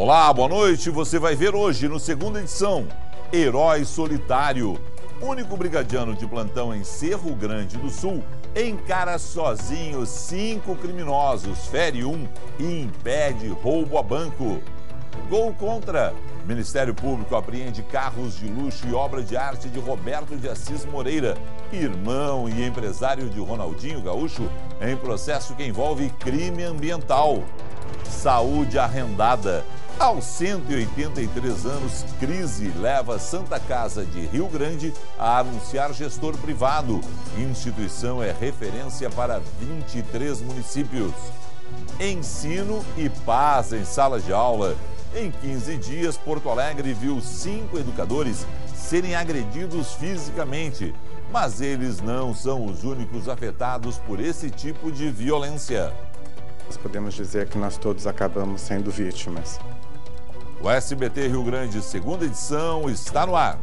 Olá, boa noite. Você vai ver hoje, no segunda edição, Herói Solitário. Único brigadiano de plantão em Cerro Grande do Sul encara sozinho 5 criminosos, fere um e impede roubo a banco. Gol contra. Ministério Público apreende carros de luxo e obra de arte de Roberto de Assis Moreira, irmão e empresário de Ronaldinho Gaúcho, em processo que envolve crime ambiental. Saúde arrendada. Aos 183 anos, crise leva Santa Casa de Rio Grande a anunciar gestor privado. Instituição é referência para 23 municípios. Ensino e paz em sala de aula. Em 15 dias, Porto Alegre viu 5 educadores serem agredidos fisicamente. Mas eles não são os únicos afetados por esse tipo de violência. Nós podemos dizer que nós todos acabamos sendo vítimas. O SBT Rio Grande, segunda edição, está no ar.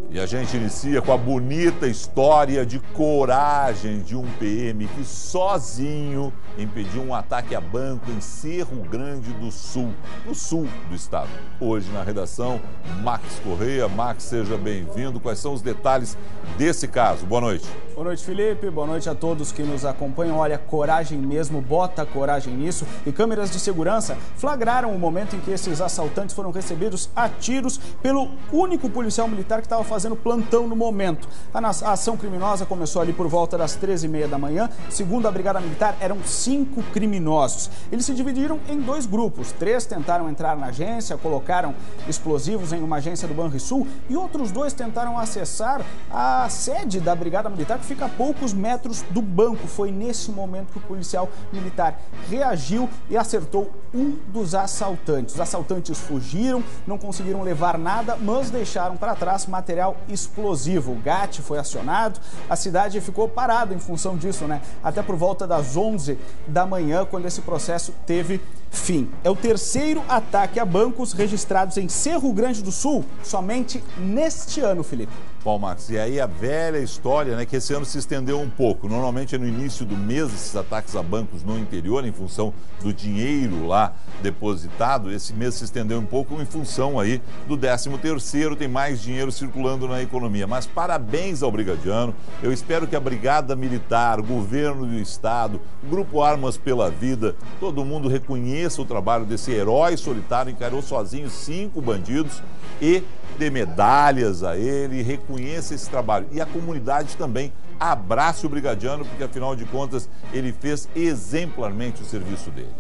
E a gente inicia com a bonita história de coragem de um PM que sozinho impediu um ataque a banco em Cerro Grande do Sul, no sul do estado. Hoje na redação, Max Correia. Max, seja bem-vindo. Quais são os detalhes desse caso? Boa noite. Boa noite, Felipe. Boa noite a todos que nos acompanham. Olha, coragem mesmo, bota coragem nisso. E câmeras de segurança flagraram o momento em que esses assaltantes foram recebidos a tiros pelo único policial militar que estava fazendo plantão no momento. A ação criminosa começou ali por volta das 13h30 da manhã. Segundo a Brigada Militar, eram 5 criminosos. Eles se dividiram em 2 grupos. 3 tentaram entrar na agência, colocaram explosivos em uma agência do Banrisul e outros 2 tentaram acessar a sede da Brigada Militar, que fica a poucos metros do banco. Foi nesse momento que o policial militar reagiu e acertou um dos assaltantes. Os assaltantes fugiram, não conseguiram levar nada, mas deixaram para trás material explosivo. O GAT foi acionado, a cidade ficou parada em função disso, né? Até por volta das 11 da manhã, quando esse processo teve fim. É o terceiro ataque a bancos registrados em Cerro Grande do Sul, somente neste ano, Felipe. Bom, Max, e aí a velha história, né, que esse ano se estendeu um pouco. Normalmente é no início do mês esses ataques a bancos no interior, em função do dinheiro lá depositado. Esse mês se estendeu um pouco em função aí do 13º, tem mais dinheiro circulando na economia. Mas parabéns ao brigadiano. Eu espero que a Brigada Militar, o governo do estado, o Grupo Armas pela Vida, todo mundo reconheça o trabalho desse herói solitário, encarou sozinho 5 bandidos e dê medalhas a ele, reconheça esse trabalho. E a comunidade também abrace o brigadiano, porque afinal de contas ele fez exemplarmente o serviço dele.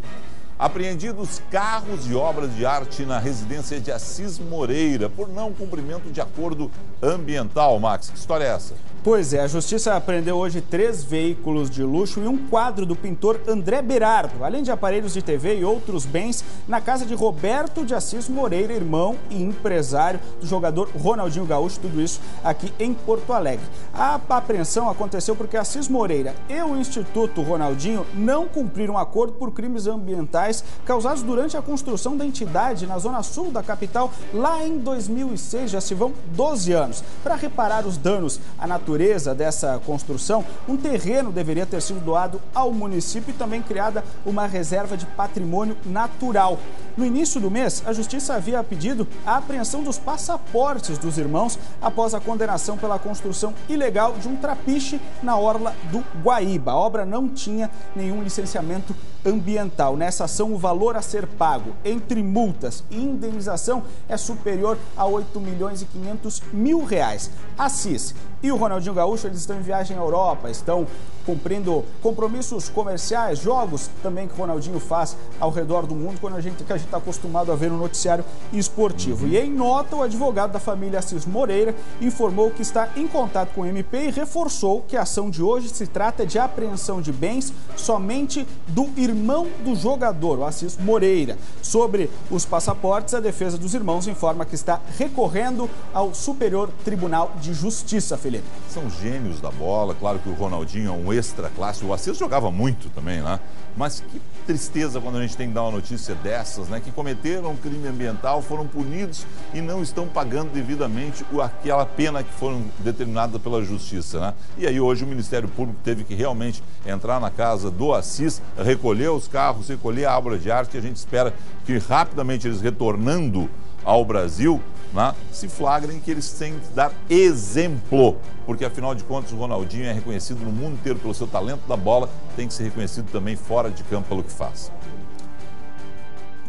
Apreendidos carros e obras de arte na residência de Assis Moreira por não cumprimento de acordo ambiental. Max, que história é essa? Pois é, a Justiça apreendeu hoje 3 veículos de luxo e um quadro do pintor André Berardo, além de aparelhos de TV e outros bens, na casa de Roberto de Assis Moreira, irmão e empresário do jogador Ronaldinho Gaúcho, tudo isso aqui em Porto Alegre. A apreensão aconteceu porque Assis Moreira e o Instituto Ronaldinho não cumpriram acordo por crimes ambientais causados durante a construção da entidade na zona sul da capital, lá em 2006, já se vão 12 anos. Para reparar os danos à natureza dessa construção, um terreno deveria ter sido doado ao município e também criada uma reserva de patrimônio natural. No início do mês, a Justiça havia pedido a apreensão dos passaportes dos irmãos após a condenação pela construção ilegal de um trapiche na orla do Guaíba. A obra não tinha nenhum licenciamento ambiental. Nessa ação, o valor a ser pago entre multas e indenização é superior a R$8.500.000. Assis e o Ronaldinho Gaúcho, eles estão em viagem à Europa, estão cumprindo compromissos comerciais, jogos também que o Ronaldinho faz ao redor do mundo, quando a gente está acostumado a ver no noticiário esportivo. E em nota, o advogado da família Assis Moreira informou que está em contato com o MP e reforçou que a ação de hoje se trata de apreensão de bens somente do irmão do jogador, o Assis Moreira. Sobre os passaportes, a defesa dos irmãos informa que está recorrendo ao Superior Tribunal de Justiça, Felipe. Lelê. São gênios da bola, claro que o Ronaldinho é um extra classe, o Assis jogava muito também, né? Mas que tristeza quando a gente tem que dar uma notícia dessas, né? Que cometeram um crime ambiental, foram punidos e não estão pagando devidamente aquela pena que foram determinada pela justiça, né? E aí hoje o Ministério Público teve que realmente entrar na casa do Assis, recolher os carros, recolher a obra de arte, e a gente espera que rapidamente eles retornando ao Brasil, né, se flagrem que eles têm que dar exemplo, porque afinal de contas o Ronaldinho é reconhecido no mundo inteiro pelo seu talento da bola, tem que ser reconhecido também fora de campo pelo que faz.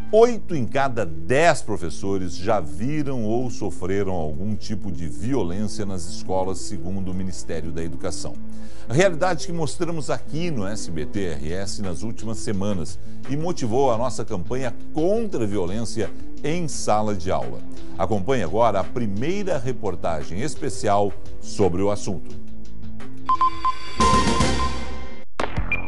8 em cada 10 professores já viram ou sofreram algum tipo de violência nas escolas, segundo o Ministério da Educação. A realidade que mostramos aqui no SBT-RS nas últimas semanas e motivou a nossa campanha contra a violência em sala de aula. Acompanhe agora a primeira reportagem especial sobre o assunto.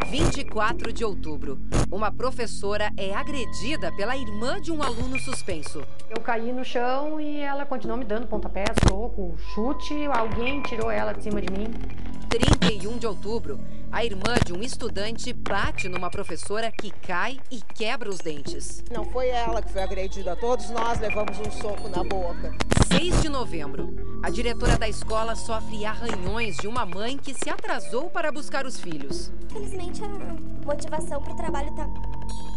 24 de outubro. Uma professora é agredida pela irmã de um aluno suspenso. Eu caí no chão e ela continuou me dando pontapé, soco, chute. Alguém tirou ela de cima de mim. 31 de outubro. A irmã de um estudante bate numa professora que cai e quebra os dentes. Não foi ela que foi agredida, todos nós levamos um soco na boca. 6 de novembro. A diretora da escola sofre arranhões de uma mãe que se atrasou para buscar os filhos. Infelizmente, a motivação para o trabalho está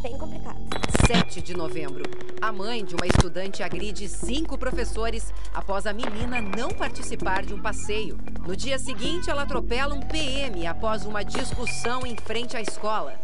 bem complicada. 7 de novembro. A mãe de uma estudante agride 5 professores após a menina não participar de um passeio. No dia seguinte, ela atropela um PM após uma discussão em frente à escola.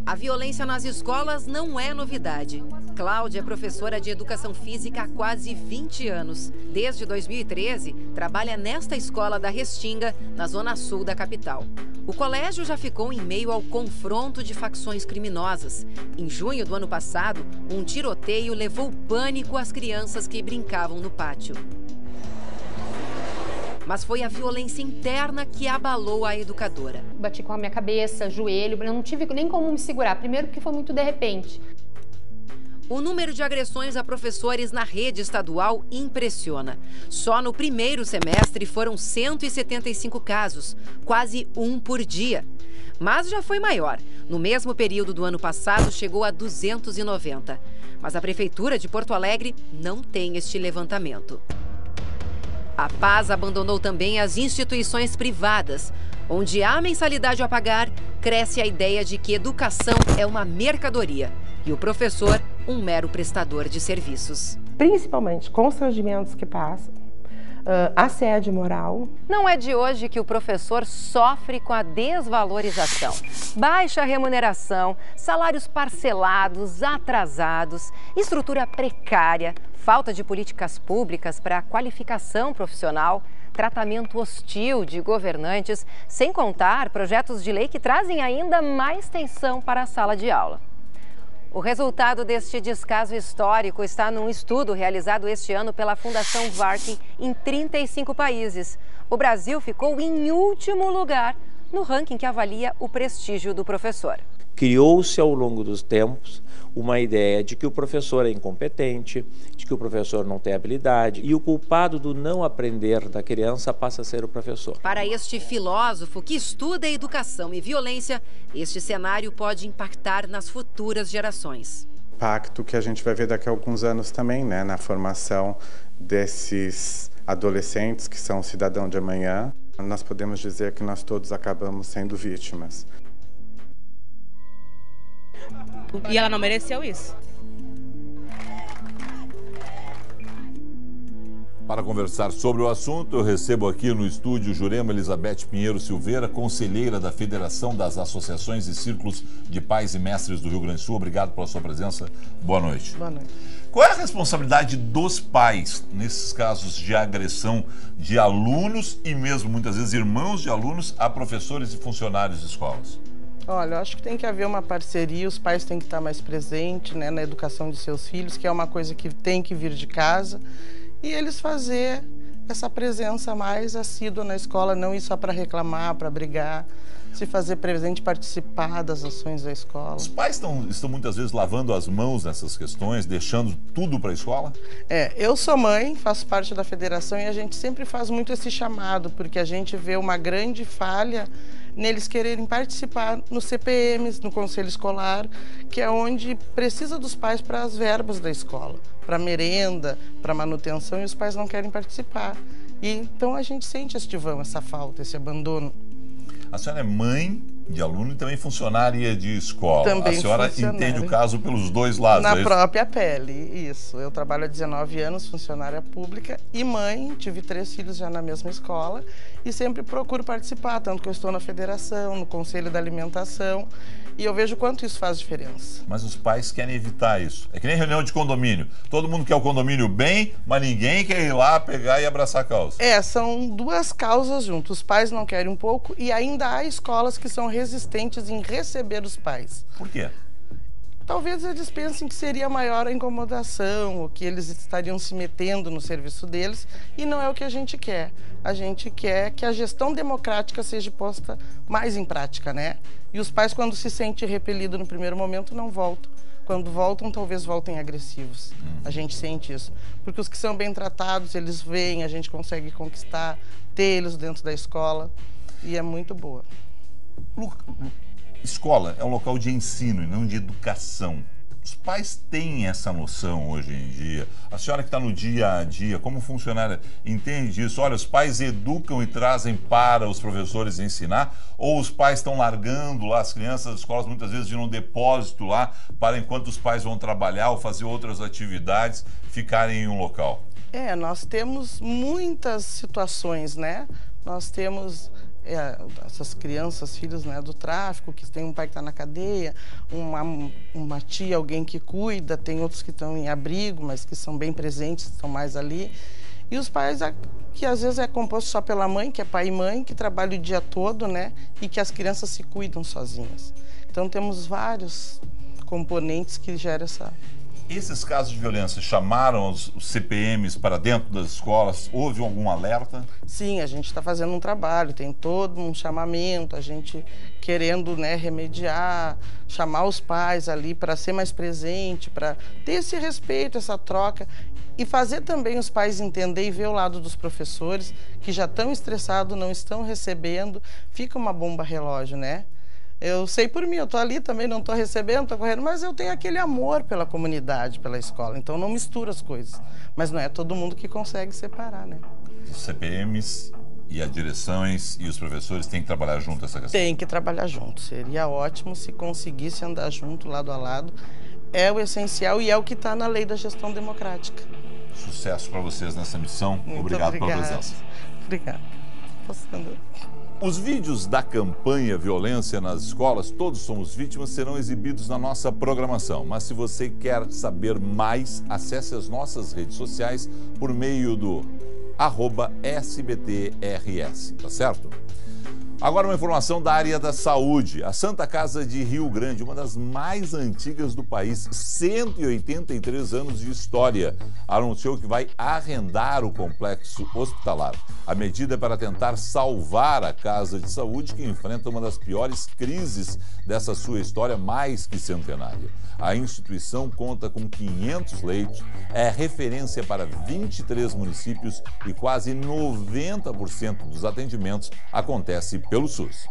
A violência nas escolas não é novidade. Cláudia é professora de educação física há quase 20 anos. Desde 2013, trabalha nesta escola da Restinga, na zona sul da capital. O colégio já ficou em meio ao confronto de facções criminosas. Em junho do ano passado, um tiroteio levou pânico às crianças que brincavam no pátio. Mas foi a violência interna que abalou a educadora. Bati com a minha cabeça, joelho, eu não tive nem como me segurar. Primeiro porque foi muito de repente. O número de agressões a professores na rede estadual impressiona. Só no primeiro semestre foram 175 casos, quase um por dia. Mas já foi maior. No mesmo período do ano passado, chegou a 290. Mas a Prefeitura de Porto Alegre não tem este levantamento. A Paz abandonou também as instituições privadas. Onde há mensalidade a pagar, cresce a ideia de que educação é uma mercadoria e o professor um mero prestador de serviços. Principalmente constrangimentos que passam, assédio moral. Não é de hoje que o professor sofre com a desvalorização. Baixa remuneração, salários parcelados, atrasados, estrutura precária, falta de políticas públicas para a qualificação profissional, tratamento hostil de governantes, sem contar projetos de lei que trazem ainda mais tensão para a sala de aula. O resultado deste descaso histórico está num estudo realizado este ano pela Fundação Varkin em 35 países. O Brasil ficou em último lugar no ranking que avalia o prestígio do professor. Criou-se ao longo dos tempos uma ideia de que o professor é incompetente, de que o professor não tem habilidade e o culpado do não aprender da criança passa a ser o professor. Para este filósofo que estuda educação e violência, este cenário pode impactar nas futuras gerações. Impacto que a gente vai ver daqui a alguns anos também, né, na formação desses adolescentes que são cidadão de amanhã. Nós podemos dizer que nós todos acabamos sendo vítimas. E ela não mereceu isso. Para conversar sobre o assunto, eu recebo aqui no estúdio Jurema Elizabeth Pinheiro Silveira, conselheira da Federação das Associações e Círculos de Pais e Mestres do Rio Grande do Sul. Obrigado pela sua presença. Boa noite. Boa noite. Qual é a responsabilidade dos pais nesses casos de agressão de alunos e mesmo muitas vezes irmãos de alunos a professores e funcionários de escolas? Olha, eu acho que tem que haver uma parceria, os pais têm que estar mais presentes, né, na educação de seus filhos, que é uma coisa que tem que vir de casa, e eles fazer essa presença mais assídua na escola, não ir só para reclamar, para brigar, se fazer presente, participar das ações da escola. Os pais estão muitas vezes lavando as mãos nessas questões, deixando tudo para a escola? Eu sou mãe, faço parte da federação e a gente sempre faz muito esse chamado, porque a gente vê uma grande falha neles quererem participar nos CPMs, no conselho escolar, que é onde precisa dos pais para as verbas da escola, para merenda, para manutenção, e os pais não querem participar. E então a gente sente essa falta, esse abandono. A senhora é mãe de aluno e também funcionária de escola. Também a senhora entende o caso pelos dois lados. Na própria pele, isso. Eu trabalho há 19 anos, funcionária pública e mãe, tive 3 filhos já na mesma escola e sempre procuro participar, tanto que eu estou na federação, no conselho da alimentação, e eu vejo quanto isso faz diferença. Mas os pais querem evitar isso. É que nem reunião de condomínio. Todo mundo quer o condomínio bem, mas ninguém quer ir lá pegar e abraçar a causa. São duas causas juntas. Os pais não querem um pouco e ainda há escolas que são resistentes em receber os pais. Por quê? Talvez eles pensem que seria maior a incomodação, ou que eles estariam se metendo no serviço deles, e não é o que a gente quer. A gente quer que a gestão democrática seja posta mais em prática, né? E os pais, quando se sentem repelidos no primeiro momento, não voltam. Quando voltam, talvez voltem agressivos. A gente sente isso. Porque os que são bem tratados, eles vêm, a gente consegue conquistar, ter eles dentro da escola, e é muito boa. Escola é um local de ensino e não de educação. Os pais têm essa noção hoje em dia. A senhora que está no dia a dia, como funcionária, entende isso? Olha, os pais educam e trazem para os professores ensinar, ou os pais estão largando lá as crianças das escolas, muitas vezes de um depósito lá, para enquanto os pais vão trabalhar ou fazer outras atividades, ficarem em um local? Nós temos muitas situações, né? Nós temos essas crianças, filhos, né, do tráfico, que tem um pai que está na cadeia, uma tia, alguém que cuida, tem outros que estão em abrigo, mas que são bem presentes, estão mais ali. E os pais, que às vezes é composto só pela mãe, que é pai e mãe, que trabalham o dia todo, né, e que as crianças se cuidam sozinhas. Então temos vários componentes que geram essa... Esses casos de violência chamaram os CPMs para dentro das escolas? Houve algum alerta? Sim, a gente está fazendo um trabalho, tem todo um chamamento, a gente querendo, né, remediar, chamar os pais ali para ser mais presente, para ter esse respeito, essa troca e fazer também os pais entender e ver o lado dos professores que já estão estressados, não estão recebendo, fica uma bomba relógio, né? Eu sei por mim, eu estou ali também, não estou recebendo, estou correndo, mas eu tenho aquele amor pela comunidade, pela escola, então não misturo as coisas. Mas não é todo mundo que consegue separar, né? Os CPMs e as direções e os professores têm que trabalhar junto essa questão? Tem que trabalhar junto, seria ótimo se conseguisse andar junto, lado a lado. É o essencial e é o que está na lei da gestão democrática. Sucesso para vocês nessa missão. Muito obrigado pela presença. Obrigada. Posso andar? Os vídeos da campanha Violência nas Escolas, Todos Somos Vítimas, serão exibidos na nossa programação. Mas se você quer saber mais, acesse as nossas redes sociais por meio do @SBTRS, tá certo? Agora uma informação da área da saúde. A Santa Casa de Rio Grande, uma das mais antigas do país, 183 anos de história, anunciou que vai arrendar o complexo hospitalar. A medida é para tentar salvar a Casa de Saúde, que enfrenta uma das piores crises dessa sua história mais que centenária. A instituição conta com 500 leitos, é referência para 23 municípios e quase 90% dos atendimentos acontece pelo SUS.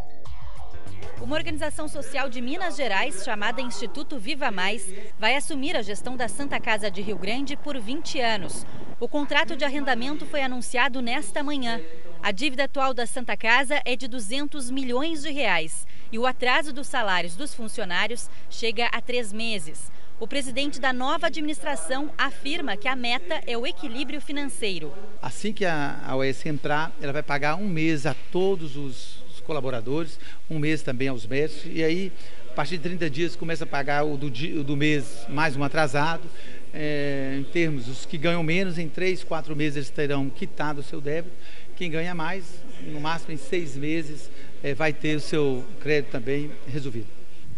Uma organização social de Minas Gerais, chamada Instituto Viva Mais, vai assumir a gestão da Santa Casa de Rio Grande por 20 anos. O contrato de arrendamento foi anunciado nesta manhã. A dívida atual da Santa Casa é de 200 milhões de reais e o atraso dos salários dos funcionários chega a 3 meses. O presidente da nova administração afirma que a meta é o equilíbrio financeiro. Assim que a OS entrar, ela vai pagar um mês a todos os colaboradores, um mês também aos médicos, e aí, a partir de 30 dias, começa a pagar o do mês mais um atrasado. Em termos, os que ganham menos, em 3, 4 meses eles terão quitado o seu débito. Quem ganha mais, no máximo em 6 meses, vai ter o seu crédito também resolvido.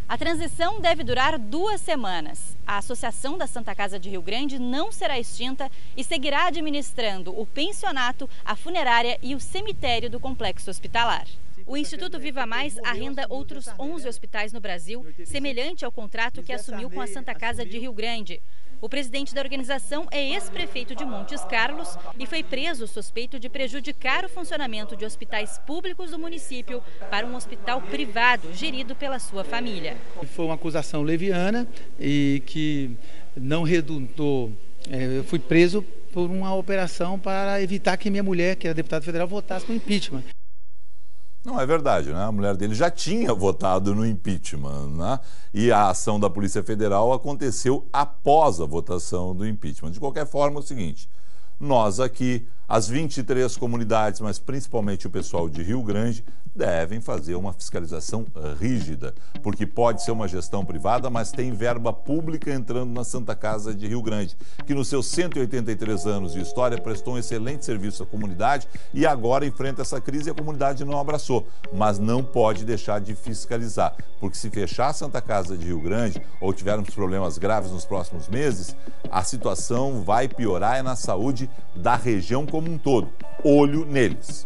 A transição deve durar 2 semanas. A Associação da Santa Casa de Rio Grande não será extinta e seguirá administrando o pensionato, a funerária e o cemitério do complexo hospitalar. O Instituto Viva Mais arrenda outros 11 hospitais no Brasil, semelhante ao contrato que assumiu com a Santa Casa de Rio Grande. O presidente da organização é ex-prefeito de Montes Carlos e foi preso suspeito de prejudicar o funcionamento de hospitais públicos do município para um hospital privado gerido pela sua família. Foi uma acusação leviana e que não redundou. Eu fui preso por uma operação para evitar que minha mulher, que era deputada federal, votasse no impeachment. Não é verdade, né? A mulher dele já tinha votado no impeachment, né? E a ação da Polícia Federal aconteceu após a votação do impeachment. De qualquer forma, é o seguinte, nós aqui, as 23 comunidades, mas principalmente o pessoal de Rio Grande, devem fazer uma fiscalização rígida, porque pode ser uma gestão privada, mas tem verba pública entrando na Santa Casa de Rio Grande, que nos seus 183 anos de história prestou um excelente serviço à comunidade e agora enfrenta essa crise e a comunidade não abraçou, mas não pode deixar de fiscalizar, porque se fechar a Santa Casa de Rio Grande ou tivermos problemas graves nos próximos meses, a situação vai piorar na saúde da região como um todo. Olho neles.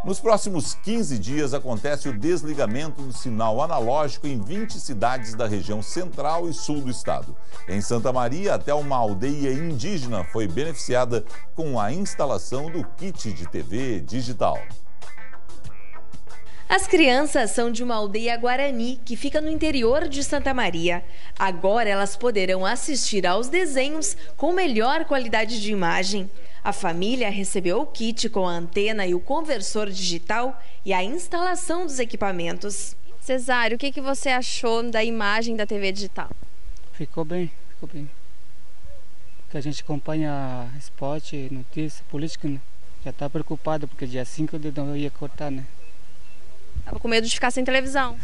Nos próximos 15 dias acontece o desligamento do sinal analógico em 20 cidades da região central e sul do estado. Em Santa Maria, até uma aldeia indígena foi beneficiada com a instalação do kit de TV digital. As crianças são de uma aldeia guarani que fica no interior de Santa Maria. Agora elas poderão assistir aos desenhos com melhor qualidade de imagem. A família recebeu o kit com a antena e o conversor digital e a instalação dos equipamentos. Cesário, o que você achou da imagem da TV digital? Ficou bem, ficou bem. Porque a gente acompanha esporte, notícia, política, né? Já está preocupado porque dia 5 eu ia cortar, né? Tava com medo de ficar sem televisão.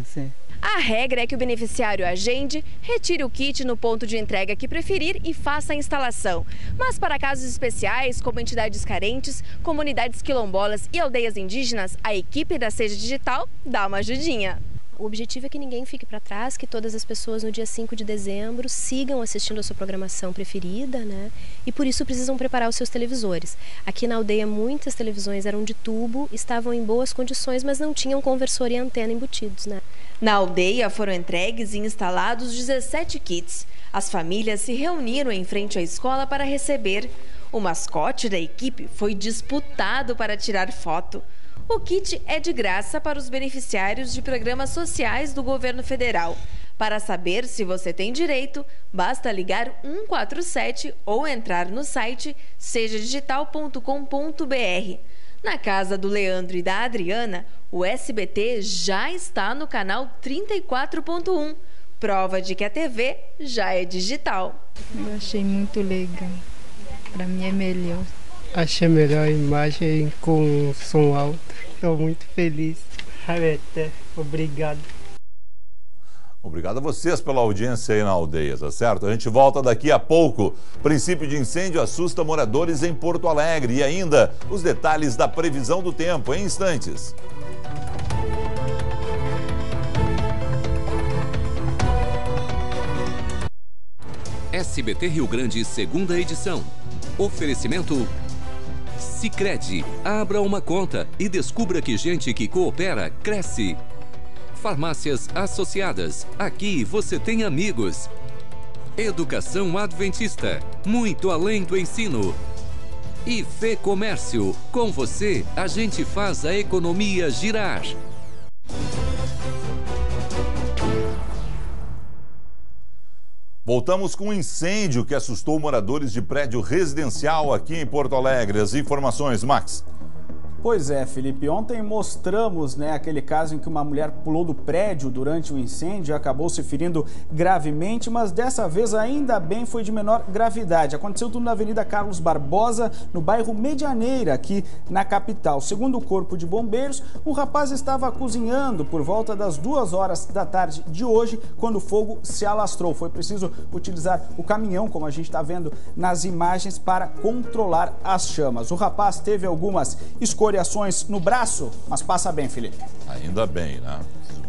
Sim. A regra é que o beneficiário agende, retire o kit no ponto de entrega que preferir e faça a instalação. Mas para casos especiais, como entidades carentes, comunidades quilombolas e aldeias indígenas, a equipe da Seja Digital dá uma ajudinha. O objetivo é que ninguém fique para trás, que todas as pessoas no dia 5 de dezembro sigam assistindo a sua programação preferida, né? E por isso precisam preparar os seus televisores. Aqui na aldeia muitas televisões eram de tubo, estavam em boas condições, mas não tinham conversor e antena embutidos, né? Na aldeia foram entregues e instalados 17 kits. As famílias se reuniram em frente à escola para receber. O mascote da equipe foi disputado para tirar foto. O kit é de graça para os beneficiários de programas sociais do governo federal. Para saber se você tem direito, basta ligar 147 ou entrar no site sejadigital.com.br. Na casa do Leandro e da Adriana, o SBT já está no canal 34.1, prova de que a TV já é digital. Eu achei muito legal, para mim é melhor. Achei melhor a imagem com som alto. Estou muito feliz. Obrigado. Obrigado a vocês pela audiência aí na aldeia, tá certo? A gente volta daqui a pouco. Princípio de incêndio assusta moradores em Porto Alegre. E ainda os detalhes da previsão do tempo em instantes. SBT Rio Grande, segunda edição. Oferecimento Sicredi. Abra uma conta e descubra que gente que coopera, cresce. Farmácias Associadas. Aqui você tem amigos. Educação Adventista. Muito além do ensino. E Fê Comércio. Com você, a gente faz a economia girar. Voltamos com um incêndio que assustou moradores de prédio residencial aqui em Porto Alegre. As informações, Max. Pois é, Felipe. Ontem mostramos, aquele caso em que uma mulher pulou do prédio durante o incêndio e acabou se ferindo gravemente, mas dessa vez ainda bem foi de menor gravidade. Aconteceu tudo na Avenida Carlos Barbosa, no bairro Medianeira, aqui na capital. Segundo o Corpo de Bombeiros, um rapaz estava cozinhando por volta das 2 horas da tarde de hoje, quando o fogo se alastrou. Foi preciso utilizar o caminhão, como a gente está vendo nas imagens, para controlar as chamas. O rapaz teve algumas escoriações no braço, mas passa bem, Felipe. Ainda bem, né?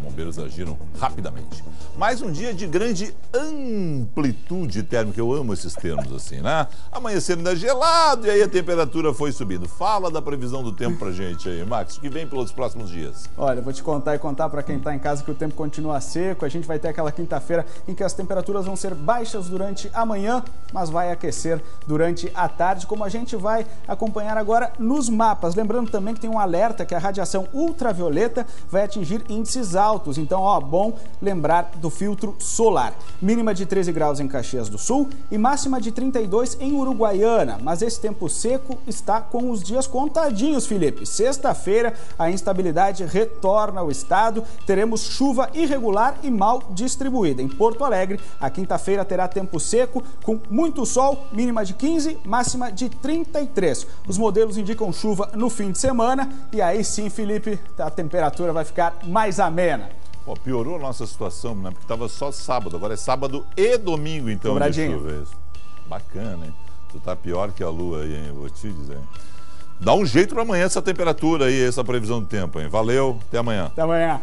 bombeiros agiram rapidamente. Mais um dia de grande amplitude térmica, eu amo esses termos assim, né? Amanhecendo ainda gelado e aí a temperatura foi subindo. Fala da previsão do tempo pra gente aí, Max, o que vem pelos próximos dias? Olha, eu vou te contar e contar para quem está em casa que o tempo continua seco. A gente vai ter aquela quinta-feira em que as temperaturas vão ser baixas durante a manhã, mas vai aquecer durante a tarde, como a gente vai acompanhar agora nos mapas. Lembrando também que tem um alerta que a radiação ultravioleta vai atingir índices altos. Então, bom lembrar do filtro solar. Mínima de 13 graus em Caxias do Sul e máxima de 32 em Uruguaiana. Mas esse tempo seco está com os dias contadinhos, Felipe. Sexta-feira, a instabilidade retorna ao estado. Teremos chuva irregular e mal distribuída. Em Porto Alegre, a quinta-feira terá tempo seco com muito sol, mínima de 15, máxima de 33. Os modelos indicam chuva no fim de semana e aí sim, Felipe, a temperatura vai ficar mais amena. Pô, piorou a nossa situação, né? Porque estava só sábado, agora é sábado e domingo, então, Dobradinho. de chuva. Bacana, hein? Tu tá pior que a lua aí, hein? Vou te dizer. Dá um jeito para amanhã essa temperatura aí, essa previsão do tempo, hein? Valeu, até amanhã. Até amanhã.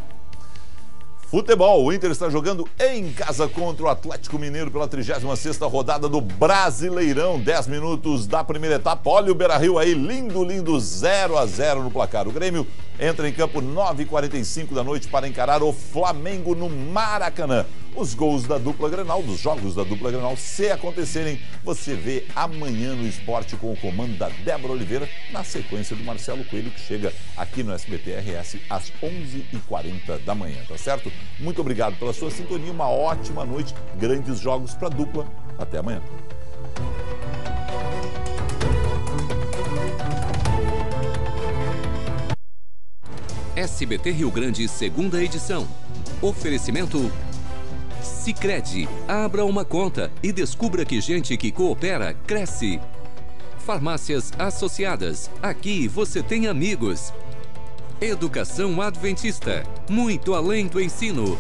Futebol, o Inter está jogando em casa contra o Atlético Mineiro pela 36ª rodada do Brasileirão. 10 minutos da primeira etapa. Olha o Beira-Rio aí, lindo, 0-0 no placar. O Grêmio entra em campo 9h45 da noite para encarar o Flamengo no Maracanã. Os gols da dupla Grenal, dos jogos da dupla Grenal, se acontecerem, você vê amanhã no Esporte com o comando da Débora Oliveira, na sequência do Marcelo Coelho, que chega aqui no SBT RS às 11h40 da manhã, tá certo? Muito obrigado pela sua sintonia, uma ótima noite, grandes jogos para a dupla. Até amanhã. SBT Rio Grande, segunda edição. Oferecimento Sicredi. Abra uma conta e descubra que gente que coopera, cresce. Farmácias Associadas. Aqui você tem amigos. Educação Adventista. Muito além do ensino.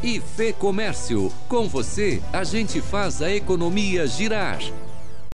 E Fê Comércio. Com você, a gente faz a economia girar.